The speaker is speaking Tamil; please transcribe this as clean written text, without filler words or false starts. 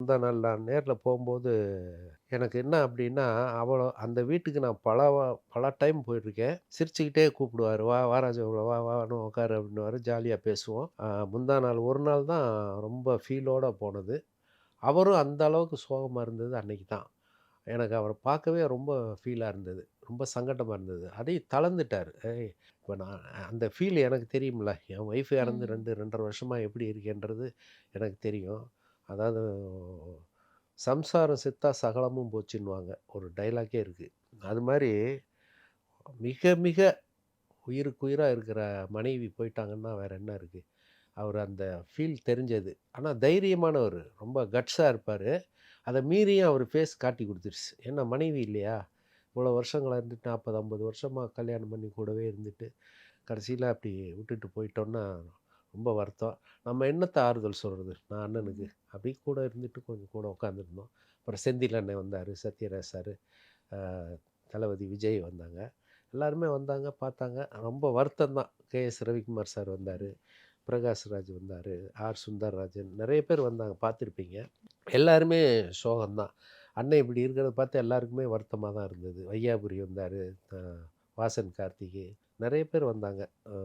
முந்தா நாள் நான் நேர்ல போம்போது, எனக்கு என்ன அப்டின்னா, அந்த வீட்டுக்கு நான் பல டைம் போயிருக்கேன். சிரிச்சுக்கிட்டே கூப்பிடுவாரு. "வா, வா ராஜகோபால் வா உட்காரு" அப்டின்னுவாரு. ஜாலியா பேசுவோம். முந்தா நாள் ஒரு நாள் தான் ரொம்ப ஃபீலோட போனது. அவரும் அந்த அளவுக்கு சோகமா இருந்தது அன்னைக்கு தான். எனக்கு அவர பார்க்கவே ரொம்ப ஃபீலா இருந்தது. ரொம்ப சங்கட்டமா இருந்தது. அதையும் தளர்ந்துட்டாரு. இப்ப நான் அந்த ஃபீல் எனக்கு தெரியும்ல. என் ஒய்ஃப் இறந்து ம். 2 1/2 வருஷமா எப்படி இருக்கேன்றது எனக்கு தெரியும். அதாவது "சம்சாரம் செத்தா சகலமும் போச்சுன்னுவாங்க." ஒரு டயலாக்கே இருக்கு. அது மாரி மிக மிக உயிருக்குயிரா இருக்கிற மனைவி போயிட்டாங்கன்னா வேற என்ன இருக்கு? அவரு அந்த ஃபீல் தெரிஞ்சது. ஆனா தைரியமானவரு. ரொம்ப கட்ஸா இருப்பாரு. அத மீறியும் அவரு ஃபேஸ் காட்டி குடுத்துருச்சு. ஏன்னா மனைவி இல்லையா? இவ்வளோ வருஷங்களா இருந்துட்டு 40, 50 வருஷமா கல்யாணம் பண்ணி கூடவே இருந்துட்டு, கடைசியில அப்படி விட்டுட்டு போயிட்டோம்னா, ரொம்ப வருத்தம். நம்ம என்னத்த ஆறுதல் சொல்றது? நான் அண்ணனுக்கு. ம். அப்படி கூட இருந்துட்டு கொஞ்சம் கூட உட்காந்துருந்தோம். அப்புறம் செந்தில் அண்ணன் வந்தாரு, சத்யராஜ் சாரு, அ தளபதி விஜய் வந்தாங்க. எல்லாருமே வந்தாங்க, பார்த்தாங்க. ரொம்ப வருத்தம் தான். கே.எஸ். ரவிக்குமார் சார் வந்தாரு. ம். பிரகாஷ் ராஜ் வந்தாரு. ஆர். சுந்தர்ராஜன் நெறைய பேர் வந்தாங்க பார்த்துருப்பீங்க. எல்லாருமே சோகம் தான். அண்ணன் இப்படி இருக்கிறத பார்த்து எல்லாருக்குமே வருத்தமா தான் இருந்தது. வையாபுரி வந்தாரு. அ வாசன் கார்த்திகேயன் நெறைய பேர் வந்தாங்க. அ